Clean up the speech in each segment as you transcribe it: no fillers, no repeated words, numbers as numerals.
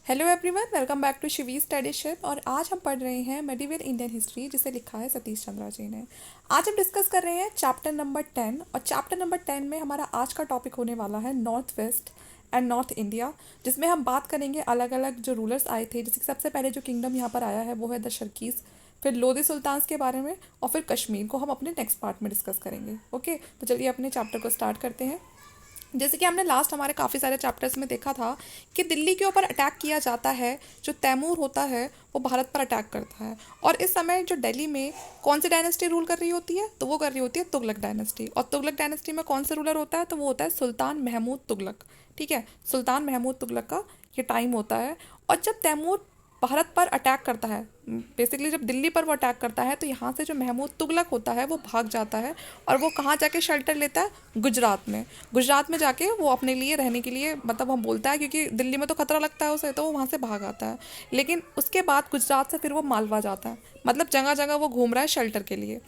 Hello everyone, welcome back to Shivi Studyship. और आज हम पढ़ रहे हैं मेडिवल इंडियन हिस्ट्री, जिसे लिखा है सतीश चंद्रा जी ने। आज हम डिस्कस कर रहे हैं चैप्टर नंबर 10, और चैप्टर नंबर 10 में हमारा आज का टॉपिक होने वाला है north west and north India, जिसमें हम बात करेंगे अलग अलग जो रूलर्स आए थे। जैसे कि सबसे पहले जो किंगडम यहाँ पर आया है वो है द शर्कीज, फिर लोधी सुल्तान्स के बारे में, और फिर कश्मीर को हम अपने नेक्स्ट पार्ट में डिस्कस करेंगे। ओके, तो चलिए अपने चैप्टर को स्टार्ट करते हैं। जैसे कि हमने लास्ट हमारे काफ़ी सारे चैप्टर्स में देखा था कि दिल्ली के ऊपर अटैक किया जाता है, जो तैमूर होता है वो भारत पर अटैक करता है। और इस समय जो दिल्ली में कौन सी डायनेस्टी रूल कर रही होती है, तो वो कर रही होती है तुगलक डायनेस्टी। और तुगलक डायनेस्टी में कौन सा रूलर होता है, तो वो होता है सुल्तान महमूद तुगलक। ठीक है, सुल्तान महमूद तुगलक का ये टाइम होता है। और जब तैमूर भारत पर अटैक करता है, बेसिकली जब दिल्ली पर वो अटैक करता है, तो यहाँ से जो महमूद तुगलक होता है वो भाग जाता है। और वो कहाँ जाके शेल्टर लेता है, गुजरात में। गुजरात में जाके वो अपने लिए रहने के लिए, मतलब हम बोलता है, क्योंकि दिल्ली में तो खतरा लगता है उसे, तो वो वहाँ से भाग आता है। लेकिन उसके बाद गुजरात से फिर वो मालवा जाता है, मतलब जगह जगह वो घूम रहा है शेल्टर के लिए।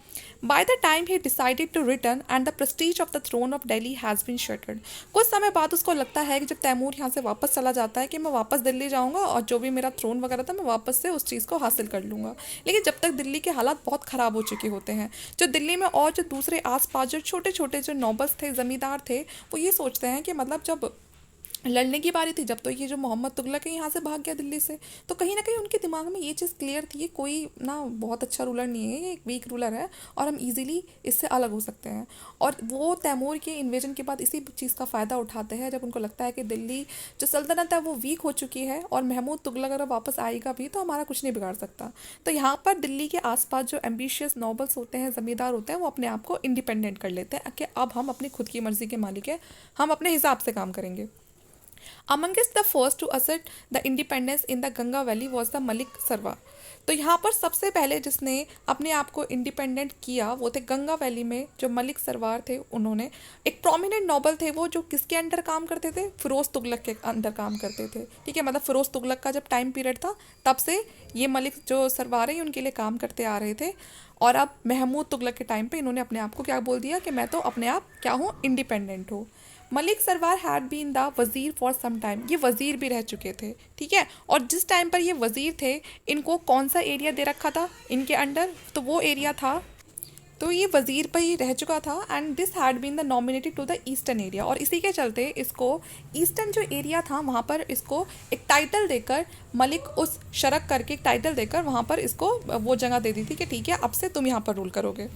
By the time he decided to return and the prestige of the throne of Delhi has been shattered. कुछ समय बाद उसको लगता है कि जब तैमूर यहाँ से वापस चला जाता है कि मैं वापस दिल्ली जाऊँगा और जो भी मेरा थ्रोन वगैरह था मैं वापस से उस चीज़ को हासिल कर लूँगा। लेकिन जब तक दिल्ली के हालात बहुत ख़राब हो चुके होते हैं, जो दिल्ली में और जो दूसरे आसपास जो छोटे छोटे जो नौबस थे, ज़मींदार थे, वो ये सोचते हैं कि मतलब जब लड़ने की बारी थी, जब तो ये जो मोहम्मद तुगलक है यहाँ से भाग गया दिल्ली से, तो कहीं ना कहीं उनके दिमाग में ये चीज़ क्लियर थी, ये कोई ना बहुत अच्छा रूलर नहीं है, ये एक वीक रूलर है और हम इजीली इससे अलग हो सकते हैं। और वो तैमूर के इन्वेजन के बाद इसी चीज़ का फ़ायदा उठाते हैं, जब उनको लगता है कि दिल्ली जो सल्तनत है वो वीक हो चुकी है और महमूद तुगलक अगर वापस आएगा भी तो हमारा कुछ नहीं बिगाड़ सकता। तो यहाँ पर दिल्ली के आसपास जो एम्बिशियस नॉबल्स होते हैं, ज़मींदार होते हैं, वो अपने आप को इंडिपेंडेंट कर लेते हैं कि अब हम अपनी खुद की मर्ज़ी के मालिक हैं, हम अपने हिसाब से काम करेंगे। Amongst the first to assert the independence in the Ganga valley was the Malik सरवा। तो यहाँ पर सबसे पहले जिसने अपने आप को इंडिपेंडेंट किया वो थे गंगा वैली में जो मलिक सरवार थे। उन्होंने एक प्रोमिनेंट नोबल थे, वो जो किसके अंडर काम करते थे, फिरोज तुगलक के अंडर काम करते थे। ठीक है, मतलब फिरोज तुगलक का जब टाइम पीरियड था तब से ये मलिक जो सरवार है उनके लिए काम करते आ रहे थे। और अब महमूद तुगलक के टाइम पे इन्होंने अपने आप को क्या बोल दिया कि मैं तो अपने आप क्या हूँ, इंडिपेंडेंट हूँ। Malik Sarwar had been the wazir for some time, ये वज़ीर भी रह चुके थे। ठीक है, और जिस टाइम पर ये वज़ीर थे, इनको कौन सा एरिया दे रखा था इनके अंडर, तो वो एरिया था, तो ये वज़ीर पर ही रह चुका था। And this had been the nominated to the eastern area, और इसी के चलते इसको ईस्टर्न जो एरिया था वहाँ पर इसको एक टाइटल देकर, मलिक उस शरक करके एक टाइटल देकर वहाँ पर इसको वो जगह दे दी थी कि ठीक है अब से तुम यहाँ पर रूल करोगे।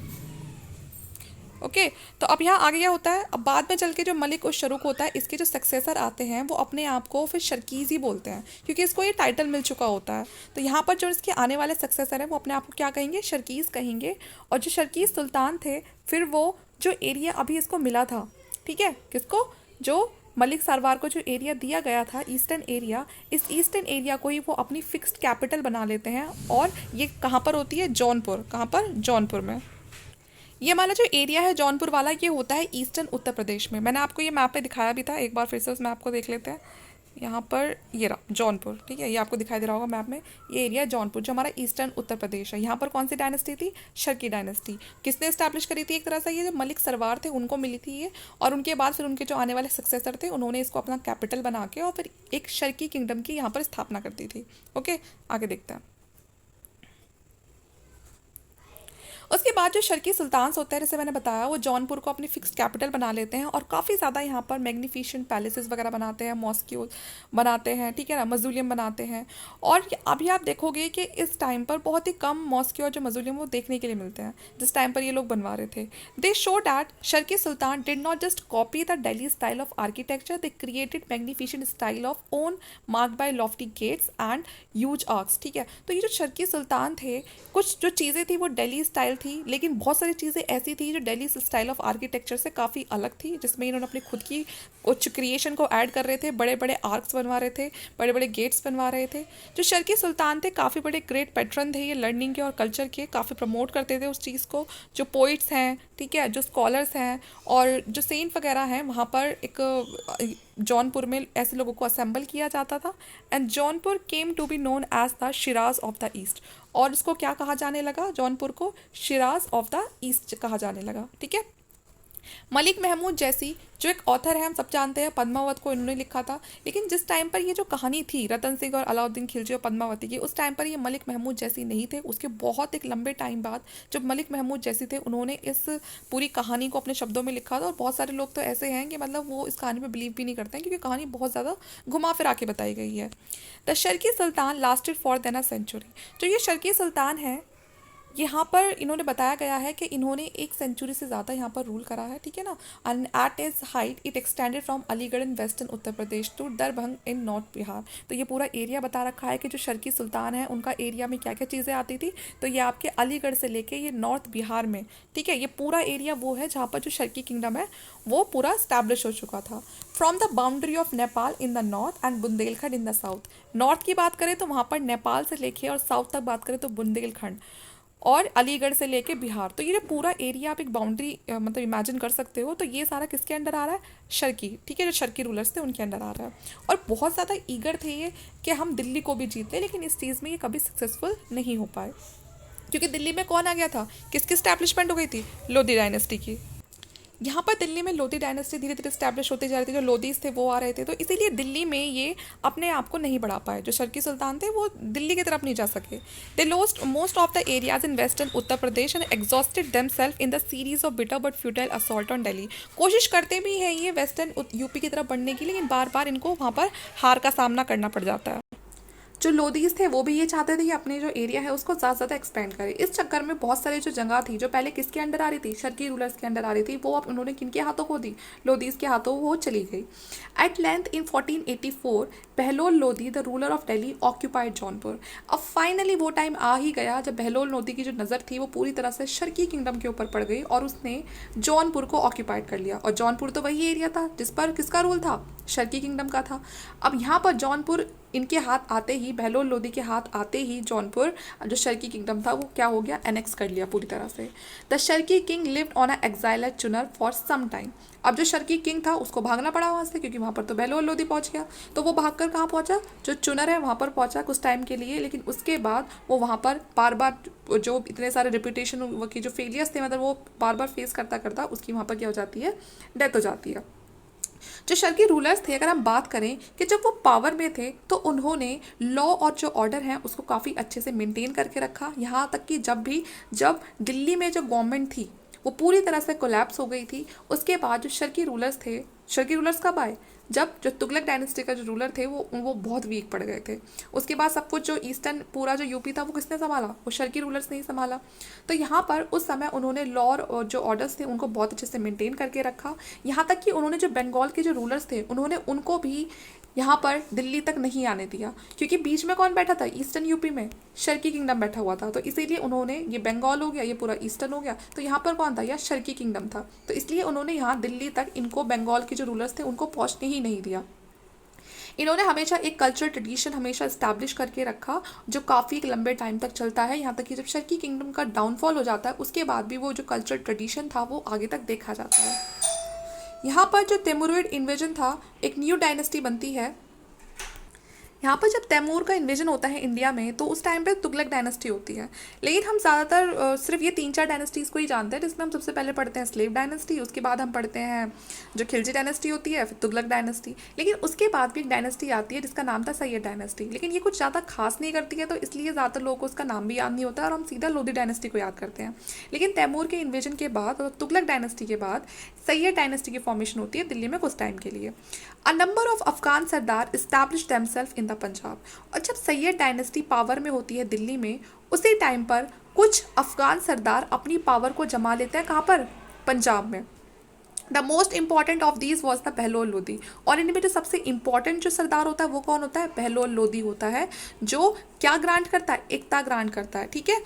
ओके, तो अब यहाँ आगे क्या होता है, अब बाद में चल के जो मलिक उस शरुक होता है, इसके जो सक्सेसर आते हैं वो अपने आप को फिर शर्कीज़ ही बोलते हैं, क्योंकि इसको ये टाइटल मिल चुका होता है। तो यहाँ पर जो इसके आने वाले सक्सेसर हैं वो अपने आप को क्या कहेंगे, शर्कीज़ कहेंगे। और जो शर्कीज़ सुल्तान थे, फिर वो जो एरिया अभी इसको मिला था, ठीक है, किसको, जो मलिक सरवार को जो एरिया दिया गया था ईस्टर्न एरिया, इस ईस्टर्न एरिया को ही वो अपनी फिक्स्ड कैपिटल बना लेते हैं। और ये कहाँ पर होती है, जौनपुर। कहाँ पर, जौनपुर में। ये हमारा जो एरिया है जौनपुर वाला, ये होता है ईस्टर्न उत्तर प्रदेश में। मैंने आपको ये मैप पे दिखाया भी था, एक बार फिर से उस मैप को देख लेते हैं। यहाँ पर ये रहा जौनपुर, ठीक है, ये आपको दिखाई दे रहा होगा मैप में। ये एरिया जौनपुर जो हमारा ईस्टर्न उत्तर प्रदेश है। यहाँ पर कौन सी डायनेस्टी थी, शर्की डायनेस्टी। किसने इस्टेब्लिश करी थी, एक तरह से ये जो मलिक सरवार थे उनको मिली थी ये। और उनके बाद फिर उनके जो आने वाले सक्सेसर थे उन्होंने इसको अपना कैपिटल बना के और फिर एक शर्की किंगडम की यहाँ पर स्थापना कर दी थी। ओके, आगे देखते हैं। उसके बाद जो शर्की सुल्तान्स होते हैं, जैसे मैंने बताया, वो जौनपुर को अपनी फिक्स्ड कैपिटल बना लेते हैं और काफ़ी ज़्यादा यहाँ पर मैग्निफिशेंट पैलेसेस वगैरह बनाते हैं, मॉस्क्यूज बनाते हैं, ठीक है ना, मजूलियम बनाते हैं। और अभी आप देखोगे कि इस टाइम पर बहुत ही कम मॉस्क्यू और जो मजूलियम वो देखने के लिए मिलते हैं जिस टाइम पर ये लोग बनवा रहे थे। They show that Sharqi sultan did not just copy the Delhi style of architecture, they created magnificent style of own marked by lofty gates and huge arches. ठीक है, तो ये जो शर्की सुल्तान थे, कुछ जो चीज़ें थी वो दिल्ली स्टाइल थी, लेकिन बहुत सारी चीज़ें ऐसी थी जो दिल्ली स्टाइल ऑफ आर्किटेक्चर से काफ़ी अलग थी, जिसमें इन्होंने अपनी खुद की कुछ क्रिएशन को ऐड कर रहे थे। बड़े बड़े आर्क्स बनवा रहे थे, बड़े बड़े गेट्स बनवा रहे थे। जो शर्की सुल्तान थे काफ़ी बड़े ग्रेट पैट्रन थे ये लर्निंग के और कल्चर के, काफ़ी प्रमोट करते थे उस चीज़ को। जो पोइट्स हैं, ठीक है, जो स्कॉलर्स हैं और जो सेंट वगैरह हैं, वहाँ पर एक जौनपुर में ऐसे लोगों को असेंबल किया जाता था। And Jaunpur came to be known as the Shiraz of the east, और इसको क्या कहा जाने लगा, जौनपुर को शिराज ऑफ द ईस्ट कहा जाने लगा। ठीक है, मलिक महमूद जैसी जो एक ऑथर है, हम सब जानते हैं, पद्मावत को इन्होंने लिखा था। लेकिन जिस टाइम पर ये जो कहानी थी रतन सिंह और अलाउद्दीन खिलजी और पद्मावती की, उस टाइम पर ये मलिक महमूद जैसी नहीं थे। उसके बहुत एक लंबे टाइम बाद जब मलिक महमूद जैसी थे, उन्होंने इस पूरी कहानी को अपने शब्दों में लिखा था। और बहुत सारे लोग तो ऐसे हैं कि मतलब वो इस कहानी में बिलीव भी नहीं करते हैं, क्योंकि कहानी बहुत ज़्यादा घुमा फिरा के बताई गई है। The Sharqi sultan lasted for than a century. जो ये शर्की सुल्तान है, यहाँ पर इन्होंने बताया गया है कि इन्होंने एक सेंचुरी से ज़्यादा यहाँ पर रूल करा है, ठीक है ना। And at is height it extended from Aligarh in western Uttar Pradesh to Darbhanga in north Bihar. तो ये पूरा एरिया बता रखा है कि जो शर्की सुल्तान है उनका एरिया में क्या क्या चीज़ें आती थी। तो ये आपके अलीगढ़ से लेके ये नॉर्थ बिहार में, ठीक है, ये पूरा एरिया वो है जहाँ पर जो शर्की किंगडम है वो पूरा स्टैब्लिश हो चुका था। From the boundary of Nepal in the north and Bundelkhand in the south. North की बात करें तो वहाँ पर नेपाल से लेके और साउथ तक बात करें तो बुंदेलखंड और अलीगढ़ से लेके बिहार। तो ये जो पूरा एरिया आप एक बाउंड्री मतलब इमेजिन कर सकते हो। तो ये सारा किसके अंडर आ रहा है? शर्की, ठीक है, जो शर्की रूलर्स थे उनके अंडर आ रहा है। और बहुत ज़्यादा ईगर थे ये कि हम दिल्ली को भी जीते, लेकिन इस चीज़ में ये कभी सक्सेसफुल नहीं हो पाए, क्योंकि दिल्ली में कौन आ गया था, किसकी स्टैब्लिशमेंट हो गई थी? लोधी डायनेस्टी की। यहाँ पर दिल्ली में लोधी डायनेस्टी धीरे धीरे स्टैब्लिश होती जा रही थी, जो लोधीज थे वो आ रहे थे। तो इसीलिए दिल्ली में ये अपने आप को नहीं बढ़ा पाए। जो शर्की सुल्तान थे वो दिल्ली की तरफ नहीं जा सके। They lost most of the areas in western Uttar Pradesh and exhausted themselves in the series of bitter but futile assault on Delhi. कोशिश करते भी हैं ये वेस्टर्न यूपी की तरफ बढ़ने की, लेकिन बार बार इनको वहाँ पर हार का सामना करना पड़ जाता है। जो लोधीज थे वो भी ये चाहते थे कि अपने जो एरिया है उसको ज़्यादा ज़्यादा एक्सपेंड करें। इस चक्कर में बहुत सारी जो जगह थी जो पहले किसके अंडर आ रही थी, शर्की रूलर्स के अंडर आ रही थी, वो अब उन्होंने किनके हाथों खो दी, लोधीज के हाथों वो चली गई। At length in 1484 Bahlol Lodhi the ruler of Delhi occupied Jaunpur. अब फाइनली वो टाइम आ ही गया जब बहलोल लोधी की जो नज़र थी वो पूरी तरह से शर्की किंगडम के ऊपर पड़ गई और उसने जौनपुर को ऑक्यूपाइड कर लिया। और जौनपुर तो वही एरिया था जिस पर किसका रूल था, शर्की किंगडम का था। अब यहाँ पर जौनपुर इनके हाथ आते ही, बहलोल लोधी के हाथ आते ही जौनपुर जो शर्की किंगडम था वो क्या हो गया, एनेक्स कर लिया पूरी तरह से। The Sharqi king lived on a exile at Chunar for some time. अब जो शर्की किंग था उसको भागना पड़ा वहाँ से, क्योंकि वहाँ पर तो बहलोल लोधी पहुँच गया। तो वो भागकर कहाँ पहुँचा, जो चुनर है वहाँ पर पहुँचा कुछ टाइम के लिए। लेकिन उसके बाद वो वहाँ पर बार बार जो इतने सारे रिपीटेशन की जो फेलियर्स थे, मतलब वो बार बार फेस करता करता उसकी वहाँ पर क्या हो जाती है, डेथ हो जाती है। जो शर्की रूलर्स थे, अगर हम बात करें कि जब वो पावर में थे तो उन्होंने लॉ और जो ऑर्डर है उसको काफ़ी अच्छे से मेंटेन करके रखा। यहाँ तक कि जब दिल्ली में जो गवर्नमेंट थी वो पूरी तरह से कोलैप्स हो गई थी, उसके बाद जो शर्की रूलर्स थे, शर्की रूलर्स कब आए, जब जो तुगलक डायनेस्टी का जो रूलर थे वो बहुत वीक पड़ गए थे। उसके बाद सब कुछ जो ईस्टर्न पूरा जो यूपी था वो किसने संभाला, वो शर्की रूलर्स ने ही संभाला। तो यहाँ पर उस समय उन्होंने लॉ और जो ऑर्डर्स थे उनको बहुत अच्छे से मेंटेन करके रखा। यहाँ तक कि उन्होंने जो बंगाल के जो रूलर्स थे उन्होंने उनको भी यहाँ पर दिल्ली तक नहीं आने दिया, क्योंकि बीच में कौन बैठा था, ईस्टर्न यूपी में शर्की किंगडम बैठा हुआ था। तो इसीलिए उन्होंने, ये बंगाल हो गया, ये पूरा ईस्टर्न हो गया, तो यहाँ पर कौन था, यह शर्की किंगडम था। तो इसलिए उन्होंने यहाँ दिल्ली तक इनको बंगाल के जो रूलर्स थे उनको पहुँचने ही नहीं दिया। इन्होंने हमेशा एक कल्चर ट्रेडिशन हमेशा इस्टेब्लिश करके रखा जो काफ़ी एक लंबे टाइम तक चलता है। यहाँ तक कि जब शर्की किंगडम का डाउनफॉल हो जाता है उसके बाद भी वो जो कल्चर ट्रेडिशन था वो आगे तक देखा जाता है। यहाँ पर जो तैमूरिड इन्वेजन था, एक न्यू डायनेस्टी बनती है। यहाँ पर जब तैमूर का इन्वेजन होता है इंडिया में तो उस टाइम पे तुगलक डायनेस्टी होती है। लेकिन हम ज़्यादातर सिर्फ ये 3-4 डायनेस्टीज़ को ही जानते हैं, जिसमें हम सबसे पहले पढ़ते हैं स्लेव डायनेस्टी, उसके बाद हम पढ़ते हैं जो खिलजी डायनेस्टी होती है, फिर तुगलक डायनेस्टी। लेकिन उसके बाद भी एक डायनेस्टी आती है जिसका नाम था सैयद डायनेस्टी, लेकिन ये कुछ ज़्यादा खास नहीं करती है, तो इसलिए ज़्यादातर लोगों को उसका नाम भी याद नहीं होता और हम सीधा लोधी डायनेस्टी को याद करते हैं। लेकिन तैमूर के इन्वेजन के बाद और तुगलक डायनेस्टी के बाद सैयद डायनेस्टी की फॉर्मेशन होती है दिल्ली में कुछ टाइम के लिए। A number of Afghan sardar establish themselves in the Punjab. और जब सैयद डायनेस्टी पावर में होती है दिल्ली में, उसी टाइम पर कुछ अफगान सरदार अपनी पावर को जमा लेते हैं, कहाँ पर, पंजाब में। The most important of these was the Bahlol Lodhi. और इनमें जो सबसे इंपॉर्टेंट जो सरदार होता है वो कौन होता है, बहलोल लोधी होता है, जो क्या ग्रांट करता है, एकता ग्रांट करता है, ठीक है।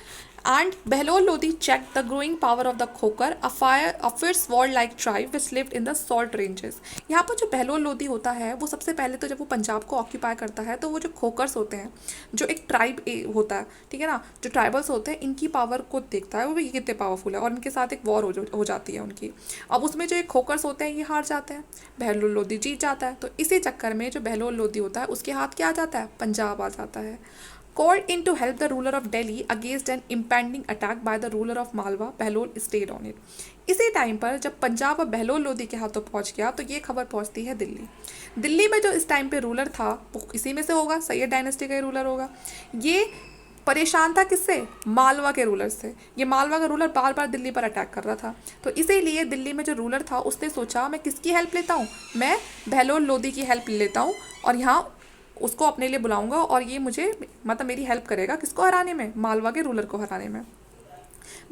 And Behlol Lodi checked the growing power of the Khokar, a fierce war-like tribe which lived in the salt ranges. यहाँ पर जो बहलोल लोधी होता है वो सबसे पहले तो जब वो पंजाब को ऑक्यूपाई करता है तो वो जो खोकर्स होते हैं, जो एक ट्राइब होता है, ठीक है ना, जो ट्राइबल्स होते हैं, इनकी पावर को देखता है वो भी कितने पावरफुल है, और इनके साथ एक वॉर हो जाती है उनकी। अब उसमें जो एक खोकर्स होते हैं ये हार जाते हैं, बहलोल लोधी जीत जाता है। तो इसी चक्कर में जो बहलोल लोधी होता है उसके हाथ क्या आ जाता है, पंजाब आ जाता है। called in to help the ruler of Delhi against an impending attack by the ruler of Malwa, Behlol stayed on it. इसी टाइम पर जब पंजाब और बहलोल लोधी के हाथों पहुंच गया तो ये खबर पहुंचती है दिल्ली। दिल्ली में जो इस टाइम पे रूलर था वो इसी में से होगा, सैयद डायनेस्टी का ही रूलर होगा। ये परेशान था किससे? मालवा के रूलर से। ये मालवा का रूलर बार बार दिल्ली पर अटैक कर रहा था, तो इसीलिए दिल्ली में जो रूलर था उसने सोचा मैं किसकी हेल्प लेता हूँ, मैं बहलोल लोधी की हेल्प लेता हूँ और यहाँ उसको अपने लिए बुलाऊंगा और ये मुझे मतलब मेरी हेल्प करेगा किसको हराने में, मालवा के रूलर को हराने में।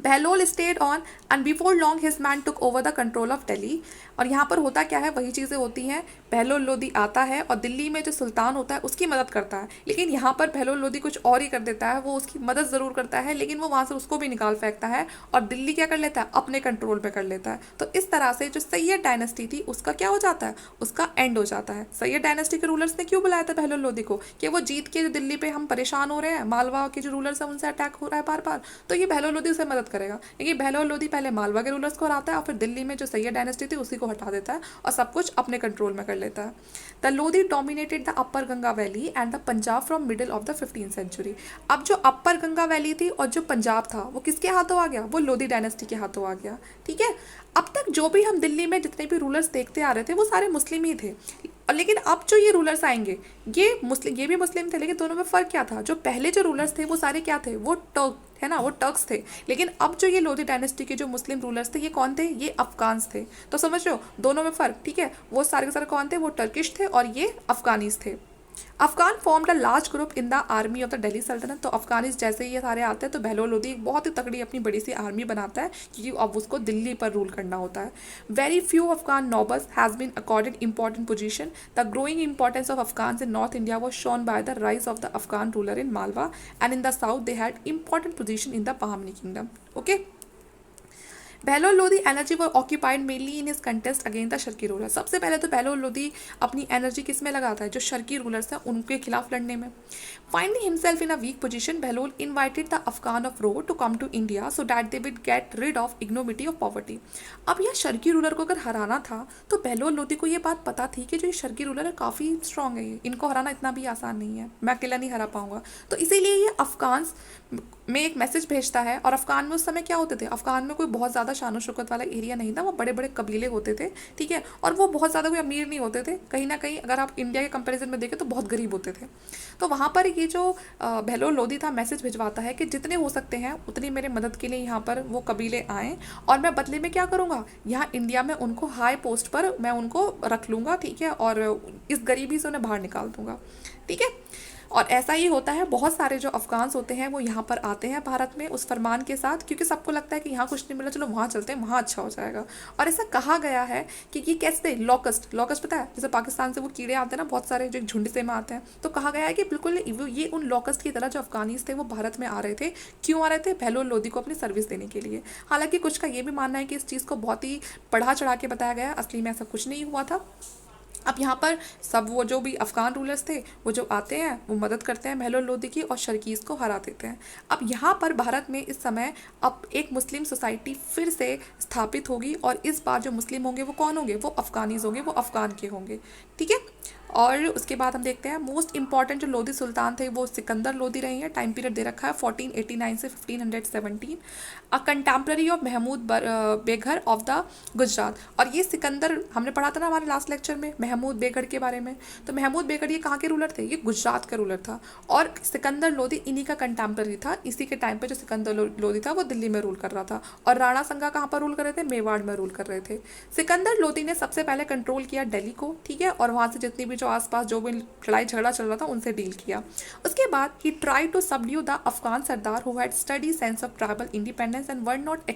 Bahlol stayed on and before long his man took over the control of Delhi. और यहाँ पर होता क्या है, वही चीज़ें होती हैं। बहलोल लोधी आता है और दिल्ली में जो सुल्तान होता है उसकी मदद करता है, लेकिन यहाँ पर बहलोल लोधी कुछ और ही कर देता है। वो उसकी मदद ज़रूर करता है लेकिन वो वहाँ से उसको भी निकाल फेंकता है और दिल्ली क्या कर लेता है, अपने कंट्रोल में कर लेता है। तो इस तरह से जो सैयद डायनेस्टी थी उसका क्या हो जाता है, उसका एंड हो जाता है। सैयद डायनेस्टी के रूलर्स ने क्यों बुलाया था बहलोल लोधी को, कि वो जीत के जो दिल्ली पे हम परेशान हो रहे हैं, मालवा के जो रूलर्स हैं उनसे अटैक हो रहा है बार बार, तो ये बहलोल लोधी उसे मदद करेगा। क्योंकि बहलोल लोधी पहले मालवा के रूलर्स को हराता है और फिर दिल्ली में जो सैयद डायनेस्टी थी उसी को हटा देता है और सब कुछ अपने कंट्रोल में कर लेता है। The Lodhi dominated the upper Ganga valley and the Punjab from middle of the 15th century. अब जो अपर गंगा वैली थी और जो पंजाब था वो किसके हाथों आ गया, वो लोधी डायनेस्टी के हाथों आ गया। ठीक है, अब तक जो भी हम दिल्ली में जितने भी रूलर्स देखते आ रहे थे वो सारे मुस्लिम ही थे, और लेकिन अब जो ये रूलर्स आएंगे ये भी मुस्लिम थे, लेकिन दोनों में फ़र्क क्या था, जो पहले जो रूलर्स थे वो सारे क्या थे, वो टर्क है ना, वो टर्क्स थे। लेकिन अब जो ये लोधी डायनेस्टी के जो मुस्लिम रूलर्स थे ये कौन थे, ये अफगान्स थे। तो समझ रहे हो दोनों में फ़र्क। ठीक है, वो सारे के सारे कौन थे, वो टर्किश थे और ये अफगानीज थे। Afghan formed a large group in the army of the Delhi सल्तनत। तो अफगानिस जैसे ही ये सारे आते हैं तो बहलोल लोधी एक बहुत ही तगड़ी अपनी बड़ी सी आर्मी बनाता है, क्योंकि अब उसको दिल्ली पर रूल करना होता है। Very few Afghan nobles has been accorded important position. The growing importance of Afghans in north India was shown by the rise of the Afghan ruler in Malwa and in the south they had important position in the Bahmani kingdom. Okay, Bahlol Lodi energy were occupied mainly in his contest against the Sharqi ruler. सबसे पहले तो बहलोल लोधी अपनी energy किस में लगाता है, जो Sharki rulers हैं उनके खिलाफ लड़ने में। Finding himself in a weak position, Bahlol invited the Afghan of Roh to come to India so that they would get rid of ignominy of poverty. अब यह शर्की रूलर को अगर हराना था तो बहलोल लोधी को ये बात पता थी कि जो ये शर्की रूलर है काफ़ी स्ट्रॉन्ग है, इनको हराना इतना भी आसान नहीं है, मैं अकेला नहीं हरा पाऊंगा। तो इसीलिए ये अफगान्स में एक मैसेज भेजता है। और अफगान में उस समय क्या होते थे, अफगान में कोई बहुत ज़्यादा शान शौकत वाला एरिया नहीं था, वो बड़े बड़े कबीले होते थे। ठीक है, और वो बहुत ज़्यादा कोई अमीर नहीं होते थे, कहीं ना कहीं अगर आप इंडिया के कंपैरिजन में देखें तो बहुत गरीब होते थे। तो वहाँ पर ये जो बहलोल लोधी था मैसेज भिजवाता है कि जितने हो सकते हैं उतनी मेरे मदद के लिए यहाँ पर वो कबीले आएँ और मैं बदले में क्या करूँगा, यहाँ इंडिया में उनको हाई पोस्ट पर मैं उनको रख लूँगा। ठीक है, और इस गरीबी से उन्हें बाहर निकाल दूँगा। ठीक है, और ऐसा ही होता है, बहुत सारे जो अफगान्स होते हैं वो यहाँ पर आते हैं भारत में उस फरमान के साथ, क्योंकि सबको लगता है कि यहाँ कुछ नहीं मिला, चलो वहाँ चलते हैं, वहाँ अच्छा हो जाएगा। और ऐसा कहा गया है कि ये कैसे लॉकस्ट पता है, जैसे पाकिस्तान से वो कीड़े आते हैं ना बहुत सारे जो झुंड से में आते हैं, तो कहा गया है कि बिल्कुल ये उन लॉकस्ट की तरह जो अफगानीज थे वो भारत में आ रहे थे। क्यों आ रहे थे, बहलोल लोधी को अपनी सर्विस देने के लिए। हालांकि कुछ का ये भी मानना है कि इस चीज़ को बहुत ही बढ़ा चढ़ा के बताया गया, असली में ऐसा कुछ नहीं हुआ था। अब यहाँ पर सब वो जो भी अफगान रूलर्स थे वो जो आते हैं वो मदद करते हैं बहलोल लोधी की और शर्कीज़ को हरा देते हैं। अब यहाँ पर भारत में इस समय अब एक मुस्लिम सोसाइटी फिर से स्थापित होगी और इस बार जो मुस्लिम होंगे वो कौन होंगे, वो अफगानीज होंगे, वो अफगान के होंगे। ठीक है, और उसके बाद हम देखते हैं मोस्ट इंपॉर्टेंट जो लोधी सुल्तान थे वो सिकंदर लोधी रहे हैं। टाइम पीरियड दे रखा है 1489 से 1517। अ कंटेम्प्रेरी ऑफ महमूद बेघर ऑफ द गुजरात। और ये सिकंदर हमने पढ़ा था ना हमारे लास्ट लेक्चर में महमूद बेगढ़ के बारे में। तो महमूद बेगढ़ ये कहाँ के रूलर थे, ये गुजरात का रूलर था और सिकंदर लोधी इन्हीं का कंटेम्प्रेरी था। इसी के टाइम पर जो सिकंदर लोधी था वो दिल्ली में रूल कर रहा था और राणा संगा कहाँ पर रूल कर रहे थे, मेवाड़ में रूल कर रहे थे। सिकंदर लोधी ने सबसे पहले कंट्रोल किया दिल्ली को। ठीक है, और वहाँ से जितनी भी जो आसपास जो भी लड़ाई झगड़ा चल रहा था उनसे डील किया। उसके बाद ही try to subdue the Afghan sardar who had study sense of tribal independence and were not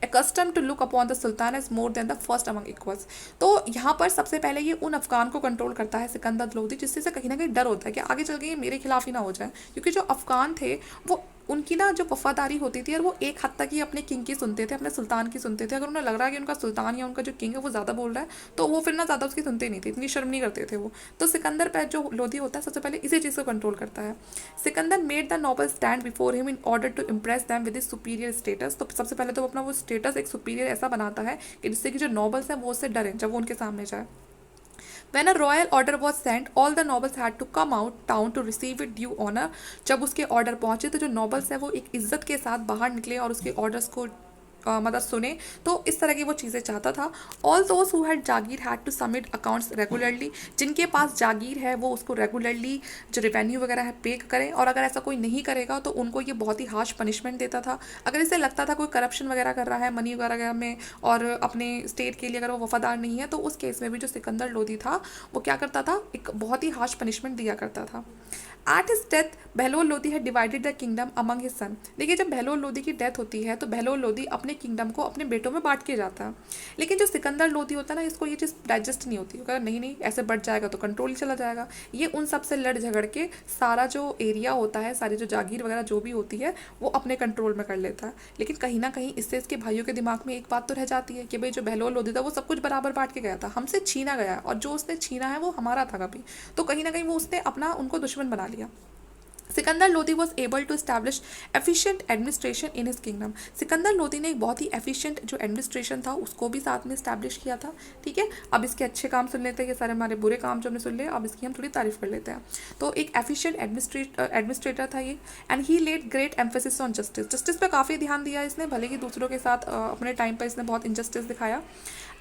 accustomed to look upon the sultan as more than the first among equals. तो यहाँ पर सबसे पहले ये उन अफगान को कंट्रोल करता है सिकंदर लोधी, जिससे से कहीं ना कहीं डर होता है कि आगे चल के ये मेरे खिलाफ ही ना हो जाए, क्योंकि जो अफगान थे वो उनकी ना जो वफादारी होती थी और वो एक हद तक ही अपने किंग की सुनते थे, अपने सुल्तान की सुनते थे। अगर उन्हें लग रहा है कि उनका सुल्तान या उनका जो किंग है वो ज़्यादा बोल रहा है तो वो फिर ना ज़्यादा उसकी सुनते नहीं थे, इतनी शर्म नहीं करते थे वो। तो सिकंदर पे जो लोधी होता है सबसे पहले इसी चीज़ को कंट्रोल करता है। Sikandar made the noble stand before him in order to impress them with superior status. तो सबसे पहले तो वो अपना वो स्टेटस एक सुपीरियर ऐसा बनाता है कि जिससे कि जो नोबल्स हैं वो उससे डरें जब वो उनके सामने जाए। When a royal order was sent, all the nobles had to come out town to receive it due honor. जब उसके ऑर्डर पहुंचे तो जो नॉबल्स है वो एक इज्जत के साथ बाहर निकले और उसके ऑर्डर्स को मतलब सुने। तो इस तरह की वो चीज़ें चाहता था। All those who had jagir had to submit accounts regularly, जिनके पास जागीर है वो उसको रेगुलरली जो रेवेन्यू वगैरह है पे करें, और अगर ऐसा कोई नहीं करेगा तो उनको ये बहुत ही हार्श पनिशमेंट देता था। अगर इसे लगता था कोई करप्शन वगैरह कर रहा है मनी वगैरह में और अपने स्टेट के लिए अगर वो वफादार नहीं है, तो उस केस में भी जो सिकंदर लोदी था वो क्या करता था, एक बहुत ही हार्श पनिशमेंट दिया करता था। At his death Bahlol Lodi had divided the kingdom among his son. देखिए जब बहलोल लोदी की डेथ होती है तो बहलोल लोदी अपने किंगडम को अपने बेटों में बांट के जाता है। लेकिन जो सिकंदर लोदी होता है ना, इसको ये चीज़ डाइजेस्ट नहीं होती, कहता नहीं नहीं ऐसे बढ़ जाएगा तो कंट्रोल ही चला जाएगा। ये उन सब से लड़ झगड़ के सारा जो एरिया होता है, सारी जो जागीर वगैरह जो भी होती है वो अपने कंट्रोल में कर लेता है। लेकिन कहीं ना कहीं इससे इसके भाइयों के दिमाग में एक बात तो रह जाती है कि भाई जो बहलोल लोदी था वो सब कुछ बराबर बांट के गया था, हमसे छीना गया और जो उसने छीना है वो हमारा था कभी, तो कहीं ना कहीं वो उसने अपना उनको दुश्मन बना लिया। Sikandar Lodi was able to establish efficient administration in his kingdom. Sikandar Lodi ने एक बहुत ही एफिशिएंट जो एडमिनिस्ट्रेशन था उसको भी साथ में स्टैब्लिश किया था। ठीक है, अब इसके अच्छे काम सुन लेते हैं, ये सारे हमारे बुरे काम जो हमने सुन लिए, अब इसकी हम थोड़ी तारीफ कर लेते हैं। तो एक एफिशिएंट एडमिनिस्ट्रेटर था ये, and he laid great emphasis on justice. Justice पे काफ़ी ध्यान दिया इसने, भले ही दूसरों के साथ अपने टाइम पर इसने बहुत इनजस्टिस दिखाया।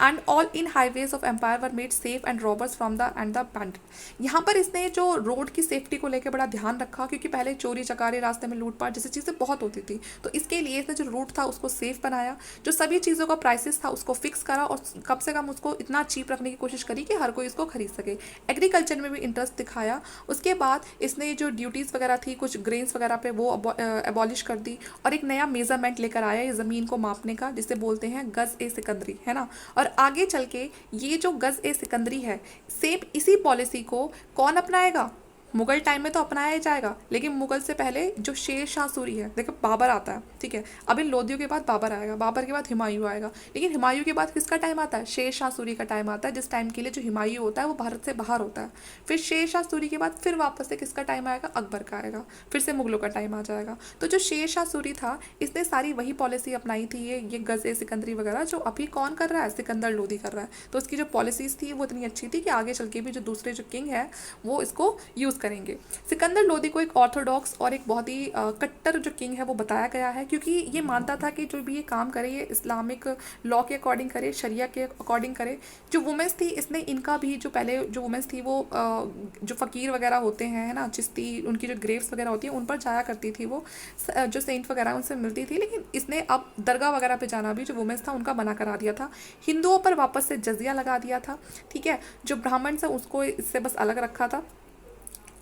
And all in highways of empire were made safe and robbers from the and the bandit. यहाँ पर इसने जो रोड की सेफ्टी को लेकर बड़ा ध्यान रखा, क्योंकि पहले चोरी चकारी रास्ते में लूटपाट जैसी चीज़ें बहुत होती थी, तो इसके लिए इसने जो रूट था उसको सेफ बनाया, जो सभी चीज़ों का प्राइसेस था उसको फिक्स करा और कम से कम उसको इतना चीप रखने की कोशिश करी कि हर कोई इसको खरीद सके। एग्रीकल्चर में भी इंटरेस्ट दिखाया। उसके बाद इसने जो ड्यूटीज़ वगैरह थी कुछ ग्रेन्स वगैरह पे वो एबॉलिश कर दी और एक नया मेजरमेंट लेकर आया ये ज़मीन को मापने का, जिसे बोलते हैं गज़ ए सिकंदरी, है ना। और आगे चल के ये जो गज़ ए सिकंदरी है, सेम इसी पॉलिसी को कौन अपनाएगा, मुगल टाइम में तो अपनाया ही जाएगा, लेकिन मुगल से पहले जो शेर शाह सूरी है, देखो बाबर आता है, ठीक है, अब इन लोदियों के बाद बाबर आएगा, बाबर के बाद हुमायूं आएगा, लेकिन हुमायूं के बाद किसका टाइम आता है, शेर शाह सूरी का टाइम आता है, जिस टाइम के लिए जो हुमायूं होता है वो भारत से बाहर होता है। फिर शेर शाह सूरी के बाद फिर वापस से किसका टाइम आएगा, अकबर का आएगा, फिर से मुगलों का टाइम आ जाएगा। तो जो शेर शाह सूरी था इसने सारी वही पॉलिसी अपनाई थी, ये गज़-ए सिकंदरी वगैरह, जो अभी कौन कर रहा है, सिकंदर लोदी कर रहा है। तो उसकी जो पॉलिसीज़ थी वो इतनी अच्छी थी कि आगे चल के भी जो दूसरे जो किंग है वो इसको यूज़ करेंगे। सिकंदर लोदी को एक ऑर्थोडॉक्स और एक बहुत ही कट्टर जो किंग है वो बताया गया है, क्योंकि ये मानता था कि जो भी ये काम करे ये इस्लामिक लॉ के अकॉर्डिंग करे, शरिया के अकॉर्डिंग करे। जो वुमेंस थी इसने इनका भी, जो पहले जो वुमेंस थी वो जो फ़कीर वगैरह होते हैं, है ना, चिश्ती, उनकी जो ग्रेव्स वगैरह होती हैं उन पर जाया करती थी, वो जो सेंट वगैरह उनसे मिलती थी, लेकिन इसने अब दरगाह वगैरह पे जाना भी जो वुमेंस था उनका मना करा दिया था। हिंदुओं पर वापस से जजिया लगा दिया था, ठीक है, जो ब्राह्मण से उसको इससे बस अलग रखा था,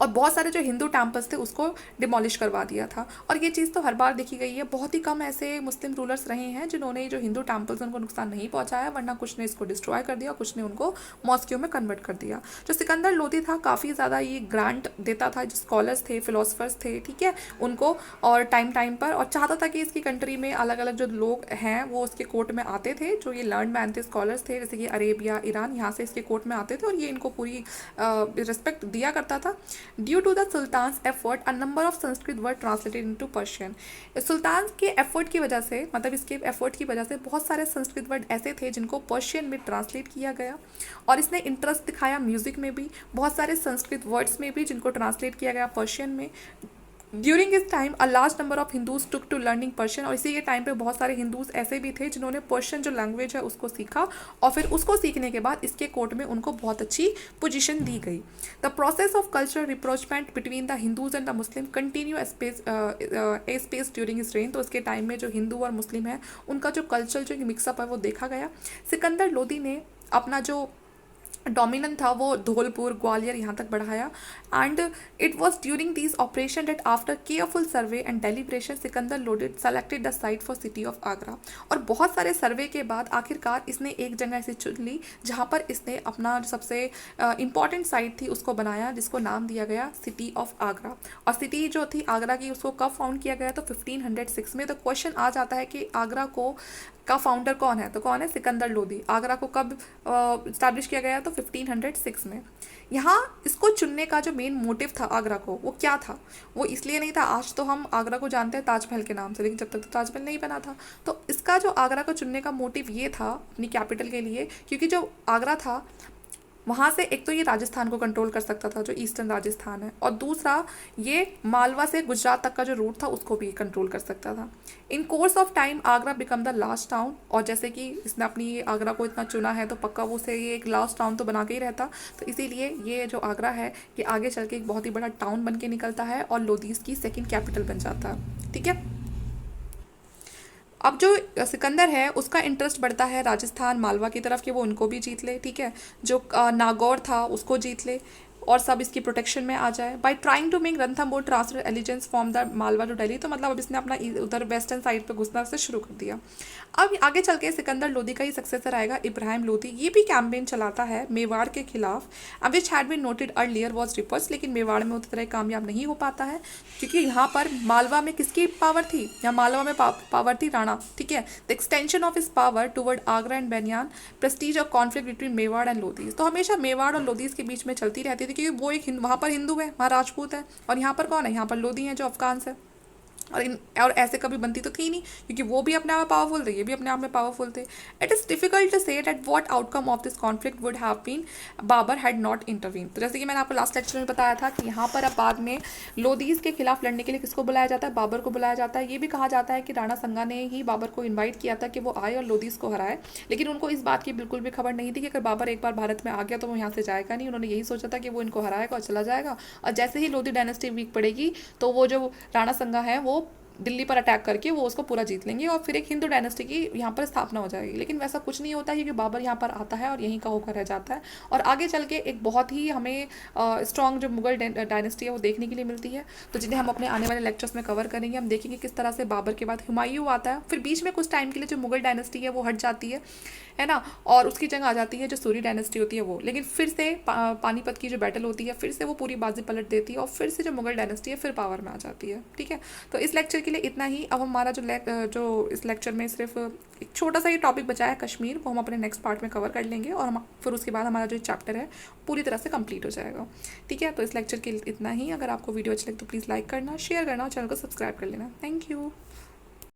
और बहुत सारे जो हिंदू टेम्पल्स थे उसको डिमोलिश करवा दिया था। और ये चीज़ तो हर बार देखी गई है, बहुत ही कम ऐसे मुस्लिम रूलर्स रहे हैं जिन्होंने जो हिंदू टेम्पल्स उनको नुकसान नहीं पहुंचाया, वरना कुछ ने इसको डिस्ट्रॉय कर दिया, कुछ ने उनको मॉस्कियों में कन्वर्ट कर दिया। जो सिकंदर लोदी था काफ़ी ज़्यादा ये ग्रांट देता था, जो स्कॉलर्स थे, फिलोसफर्स थे, ठीक है, उनको, और टाइम पर, और चाहता था कि इसकी कंट्री में अलग अलग जो लोग हैं वो उसके कोर्ट में आते थे, जो ये लर्न मैन थे, स्कॉलर्स थे, जैसे कि अरेबिया, ईरान, यहाँ से इसके कोर्ट में आते थे और ये इनको पूरी रिस्पेक्ट दिया करता था। Due to the sultan's effort a number of Sanskrit word translated into Persian. सुल्तान के एफर्ट की वजह से, मतलब इसके एफर्ट की वजह से बहुत सारे संस्कृत वर्ड ऐसे थे जिनको पर्शियन में ट्रांसलेट किया गया, और इसने इंटरेस्ट दिखाया म्यूजिक में भी, बहुत सारे संस्कृत वर्ड्स में भी जिनको ट्रांसलेट किया गया पर्शियन में। ड्यूरिंग इस time a large number of Hindus took to learning Persian, और इसी के टाइम पे बहुत सारे हिंदूज ऐसे भी थे जिन्होंने पर्शियन जो लैंग्वेज है उसको सीखा, और फिर उसको सीखने के बाद इसके कोर्ट में उनको बहुत अच्छी पोजीशन दी गई। The process of cultural rapprochement between the Hindus and the Muslim continue apace during his reign. तो इसके टाइम में जो हिंदू और मुस्लिम है उनका जो कल्चर जो मिक्सअप है वो देखा गया। सिकंदर लोदी ने अपना जो डोमिनेंट था वो धौलपुर, ग्वालियर यहाँ तक बढ़ाया, and it was during this operation that after careful survey and deliberation Sikandar Lodi selected the site for city of Agra. और बहुत सारे सर्वे के बाद आखिरकार इसने एक जगह ऐसी चुन ली जहाँ पर इसने अपना जो सबसे इंपॉर्टेंट साइट थी उसको बनाया, जिसको नाम दिया गया सिटी ऑफ आगरा। और सिटी जो थी आगरा की उसको कब फाउंड किया गया, तो 1506 में। तो क्वेश्चन आ जाता है कि आगरा को का फाउंडर कौन है, तो कौन है, सिकंदर लोदी। आगरा को कब इस्टेब्लिश किया गया, तो 1506 में। यहाँ इसको चुनने का जो मेन मोटिव था आगरा को, वो क्या था, वो इसलिए नहीं था, आज तो हम आगरा को जानते हैं ताजमहल के नाम से, लेकिन जब तक तो ताजमहल नहीं बना था, तो इसका जो आगरा को चुनने का मोटिव ये था अपनी कैपिटल के लिए, क्योंकि जो आगरा था वहाँ से एक तो ये राजस्थान को कंट्रोल कर सकता था, जो ईस्टर्न राजस्थान है, और दूसरा ये मालवा से गुजरात तक का जो रूट था उसको भी कंट्रोल कर सकता था। In course of time Agra become the last town, और जैसे कि इसने अपनी आगरा को इतना चुना है तो पक्का वो से ये एक लास्ट टाउन तो बना के ही रहता, तो इसीलिए ये जो आगरा है ये आगे चल के एक बहुत ही बड़ा टाउन बन के निकलता है और लोधीस की सेकेंड कैपिटल बन जाता है। ठीक है, अब जो सिकंदर है उसका इंटरेस्ट बढ़ता है राजस्थान मालवा की तरफ कि वो उनको भी जीत ले। ठीक है, जो नागौर था उसको जीत ले और सब इसकी प्रोटेक्शन में आ जाए। By trying to make Ranthambore transfer allegiance from the Malwa to Delhi, तो मतलब अब इसने अपना उधर वेस्टर्न साइड पे घुसना से शुरू कर दिया। अब आगे चल के सिकंदर लोधी का ही सक्सेसर आएगा इब्राहिम लोधी। ये भी कैंपेन चलाता है मेवाड़ के खिलाफ, which had been noted earlier was reapers, लेकिन मेवाड़ में उतनी तरह कामयाब नहीं हो पाता है क्योंकि यहाँ पर मालवा में किसकी पावर थी, या मालवा में पावर थी राणा। ठीक है, the extension of his power toward Agra and Bayana, prestige और conflict between Mewar and Lodis, तो हमेशा मेवाड़ और लोधीस के बीच में चलती रहती थी क्योंकि वो एक वहाँ पर हिंदू है, वहाँ राजपूत है, और यहाँ पर कौन है, यहाँ पर लोधी हैं जो अफगान से, और ऐसे कभी बनती तो थी नहीं क्योंकि वो भी अपने आप में पावरफुल थे, ये भी अपने आप में पावरफुल थे। It is difficult to say that what outcome of this conflict would have been Babur had not intervene. तो जैसे कि मैंने आपको लास्ट लेक्चर में बताया था कि यहाँ पर अब बाद में लोधीस के खिलाफ लड़ने के लिए किसको बुलाया जाता है, बाबर को बुलाया जाता है। ये भी कहा जाता है कि राणा संगा ने ही बाबर को इन्वाइट किया था कि वो आए और लोधीस को हराए, लेकिन उनको इस बात की बिल्कुल भी खबर नहीं थी कि अगर बाबर एक बार भारत में आ गया तो वो यहाँ से जाएगा नहीं। उन्होंने यही सोचा था कि वो इनको हराएगा और चला जाएगा, और जैसे ही लोधी डायनेस्टी वीक पड़ेगी तो वो जो राणा संगा है वो दिल्ली पर अटैक करके वो उसको पूरा जीत लेंगे और फिर एक हिंदू डायनेस्टी की यहाँ पर स्थापना हो जाएगी। लेकिन वैसा कुछ नहीं होता है क्योंकि बाबर यहाँ पर आता है और यहीं का होकर रह जाता है, और आगे चल के एक बहुत ही हमें स्ट्रॉन्ग जो मुगल डायनेस्टी है वो देखने के लिए मिलती है, तो जिन्हें हम अपने आने वाले लेक्चर्स में कवर करेंगे। हम देखेंगे किस तरह से बाबर के बाद हुमायूं आता है, फिर बीच में कुछ टाइम के लिए जो मुगल डायनेस्टी है वो हट जाती है ना, और उसकी जगह आ जाती है जो सूरी डायनेस्टी होती है वो, लेकिन फिर से पानीपत की जो बैटल होती है फिर से वो पूरी बाजी पलट देती है और फिर से जो मुगल डायनेस्टी है फिर पावर में आ जाती है। ठीक है, तो इस लेक्चर के लिए इतना ही। अब हमारा जो इस लेक्चर में सिर्फ एक छोटा सा ही टॉपिक बचा है कश्मीर, वो हम अपने नेक्स्ट पार्ट में कवर कर लेंगे और हम फिर उसके बाद हमारा जो चैप्टर है पूरी तरह से कंप्लीट हो जाएगा। ठीक है, तो इस लेक्चर के लिए इतना ही। अगर आपको वीडियो अच्छी लगे तो प्लीज़ लाइक करना, शेयर करना और चैनल को सब्सक्राइब कर लेना। Thank you.